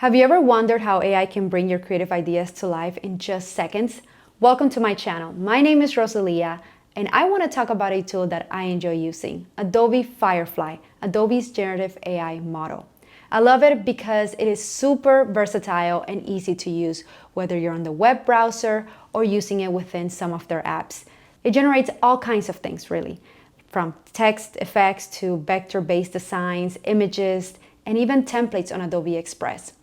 Have you ever wondered how AI can bring your creative ideas to life in just seconds? Welcome to my channel. My name is Rosalia, and I want to talk about a tool that I enjoy using, Adobe Firefly, Adobe's generative AI model. I love it because it is super versatile and easy to use, whether you're on the web browser or using it within some of their apps. It generates all kinds of things, really, from text effects to vector-based designs, images, and even templates on Adobe Express.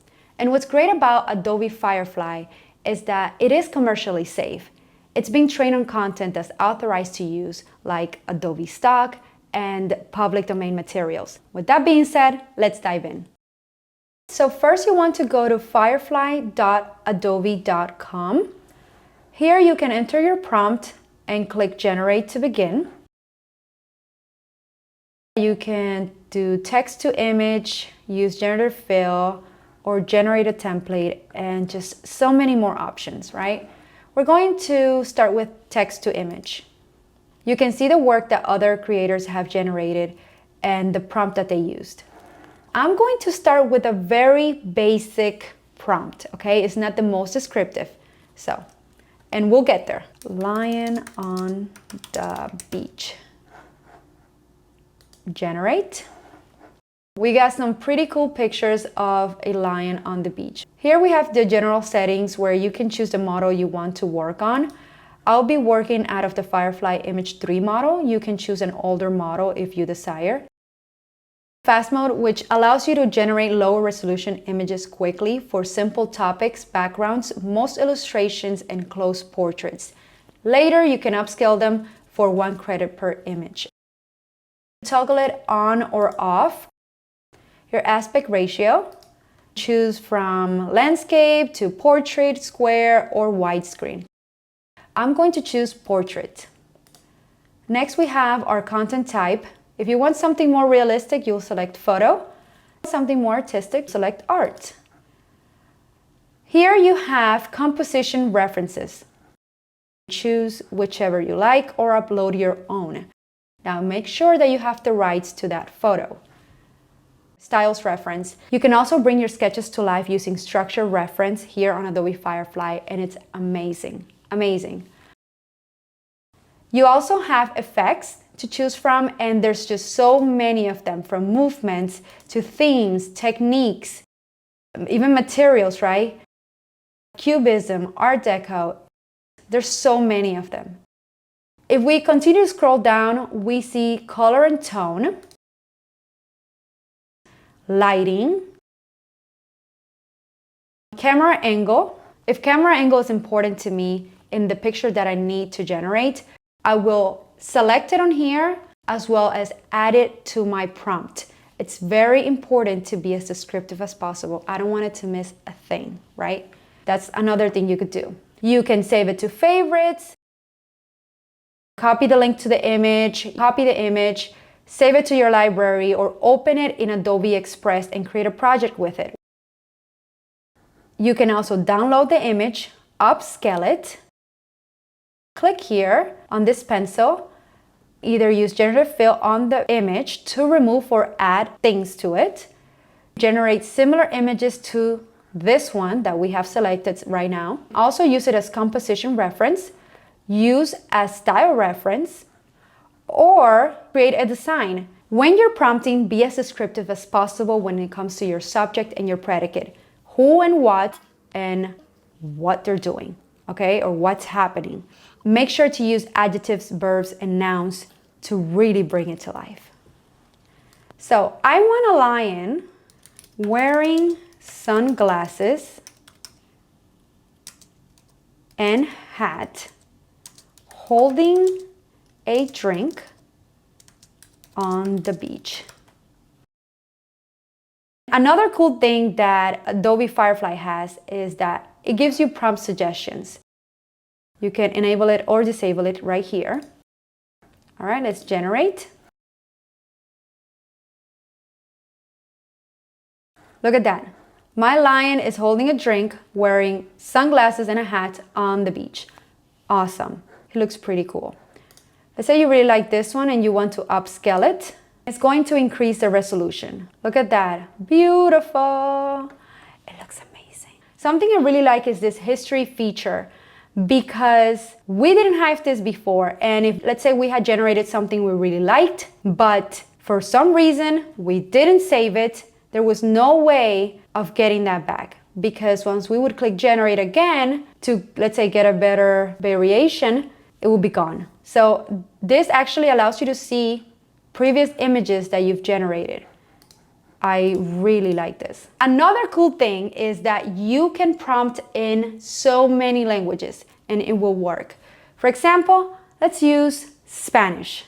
And what's great about Adobe Firefly is that it is commercially safe. It's being trained on content that's authorized to use, like Adobe stock and public domain materials. With that being said, let's dive in. So first you want to go to firefly.adobe.com. Here you can enter your prompt and click Generate to begin. You can do text to image, use generative fill, or generate a template, and just so many more options, right? We're going to start with text to image. You can see the work that other creators have generated and the prompt that they used. I'm going to start with a very basic prompt, okay? It's not the most descriptive, and we'll get there. Lion on the beach. Generate. We got some pretty cool pictures of a lion on the beach. Here we have the general settings where you can choose the model you want to work on. I'll be working out of the Firefly Image 3 model. You can choose an older model if you desire. Fast mode, which allows you to generate lower resolution images quickly for simple topics, backgrounds, most illustrations, and close portraits. Later, you can upscale them for 1 credit per image. Toggle it on or off. Your aspect ratio, choose from landscape to portrait, square, or widescreen. I'm going to choose portrait. Next we have our content type. If you want something more realistic, you'll select photo. Something more artistic, select art. Here you have composition references. Choose whichever you like or upload your own. Now make sure that you have the rights to that photo. Styles reference. You can also bring your sketches to life using structure reference here on Adobe Firefly, and it's amazing, amazing. You also have effects to choose from, and there's just so many of them, from movements to themes, techniques, even materials, right? Cubism, Art Deco, there's so many of them. If we continue to scroll down, we see color and tone, lighting, camera angle. If camera angle is important to me in the picture that I need to generate, I will select it on here as well as add it to my prompt. It's very important to be as descriptive as possible. I don't want it to miss a thing, right? That's another thing you could do. You can save it to favorites, copy the link to the image, save it to your library, or open it in Adobe Express and create a project with it. You can also download the image, upscale it, click here on this pencil, either use generative fill on the image to remove or add things to it, generate similar images to this one that we have selected right now. Also use it as composition reference, use as style reference, or create a design. When you're prompting, be as descriptive as possible when it comes to your subject and your predicate. Who and what they're doing, okay? Or what's happening. Make sure to use adjectives, verbs, and nouns to really bring it to life. So I want a lion wearing sunglasses and hat, holding a drink on the beach. Another cool thing that Adobe Firefly has is that it gives you prompt suggestions. You can enable it or disable it right here. All right, let's generate. Look at that. My lion is holding a drink, wearing sunglasses and a hat on the beach. Awesome. It looks pretty cool. Let's say you really like this one and you want to upscale it. It's going to increase the resolution. Look at that, beautiful. It looks amazing. Something I really like is this history feature, because we didn't have this before. And if, let's say, we had generated something we really liked, but for some reason we didn't save it, there was no way of getting that back. Because once we would click generate again to, let's say, get a better variation, it will be gone. So this actually allows you to see previous images that you've generated. I really like this. Another cool thing is that you can prompt in so many languages and it will work. For example, let's use Spanish.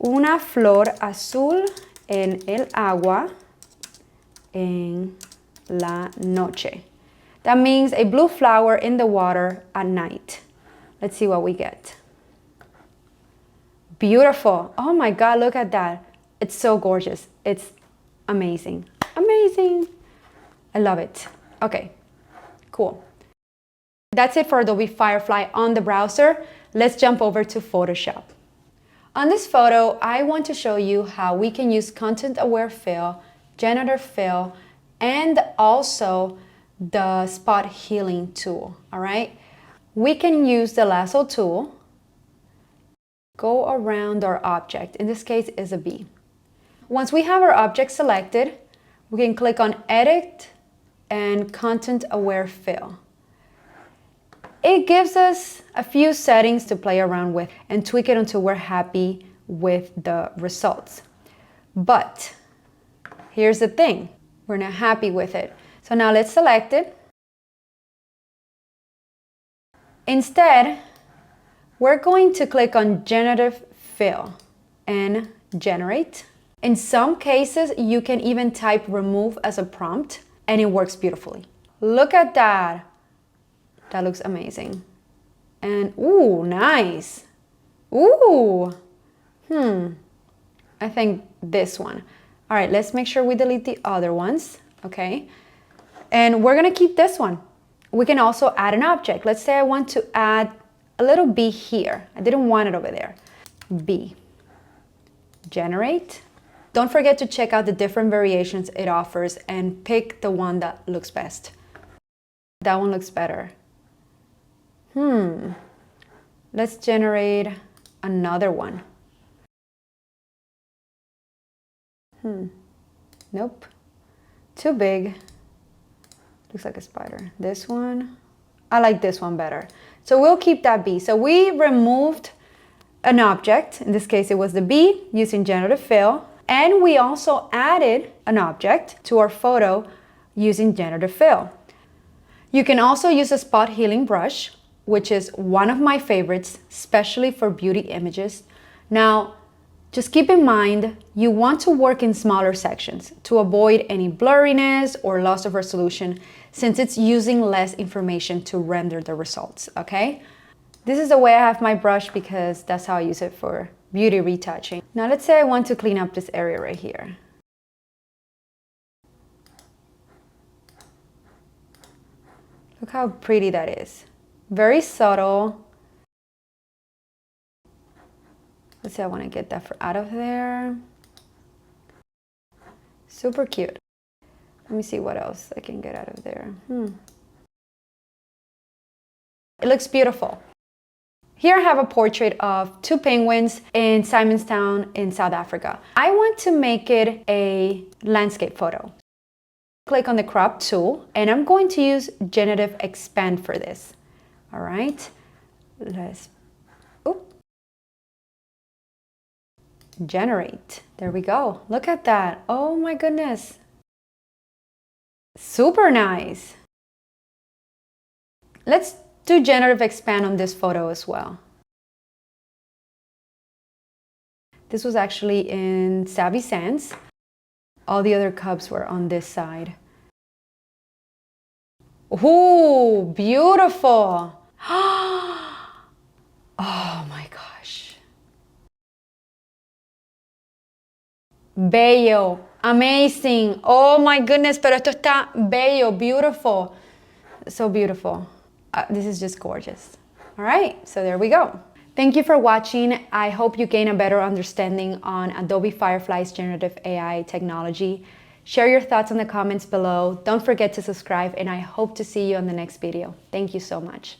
Una flor azul en el agua en la noche. That means a blue flower in the water at night. Let's see what we get. Beautiful. Oh my God, look at that. It's so gorgeous. It's amazing. Amazing. I love it. Okay, cool. That's it for Adobe Firefly on the browser. Let's jump over to Photoshop. On this photo, I want to show you how we can use content-aware fill, generative fill, and also the spot healing tool, all right? We can use the lasso tool, go around our object. In this case, is a bee. Once we have our object selected, we can click on Edit and Content Aware Fill. It gives us a few settings to play around with and tweak it until we're happy with the results. But here's the thing, we're not happy with it. So now let's select it. Instead, we're going to click on Generative Fill and Generate. In some cases, you can even type remove as a prompt and it works beautifully. Look at that. That looks amazing. And ooh, nice. Ooh. I think this one. All right, let's make sure we delete the other ones. Okay. And we're gonna keep this one. We can also add an object. Let's say I want to add a little bee here. I didn't want it over there. Bee. Generate. Don't forget to check out the different variations it offers and pick the one that looks best. That one looks better. Let's generate another one. Nope. Too big. Looks like a spider. This one. I like this one better. So we'll keep that bee. So we removed an object. In this case, it was the bee using generative fill. And we also added an object to our photo using generative fill. You can also use a spot healing brush, which is one of my favorites, especially for beauty images. Now, just keep in mind, you want to work in smaller sections to avoid any blurriness or loss of resolution, since it's using less information to render the results, okay? This is the way I have my brush because that's how I use it for beauty retouching. Now let's say I want to clean up this area right here. Look how pretty that is. Very subtle. Let's say I want to get that out of there. Super cute. Let me see what else I can get out of there. It looks beautiful. Here I have a portrait of two penguins in Simonstown in South Africa. I want to make it a landscape photo. Click on the crop tool and I'm going to use Generative Expand for this. All right, generate. There we go. Look at that. Oh my goodness. Super nice. Let's do Generative Expand on this photo as well. This was actually in Savvy Sands. All the other cubs were on this side. Ooh, beautiful. Oh my gosh. Bello, amazing. Oh my goodness, pero esto está bello, beautiful. So beautiful. This is just gorgeous. All right, so there we go. Thank you for watching. I hope you gain a better understanding on Adobe Firefly's generative AI technology. Share your thoughts in the comments below. Don't forget to subscribe, and I hope to see you on the next video. Thank you so much.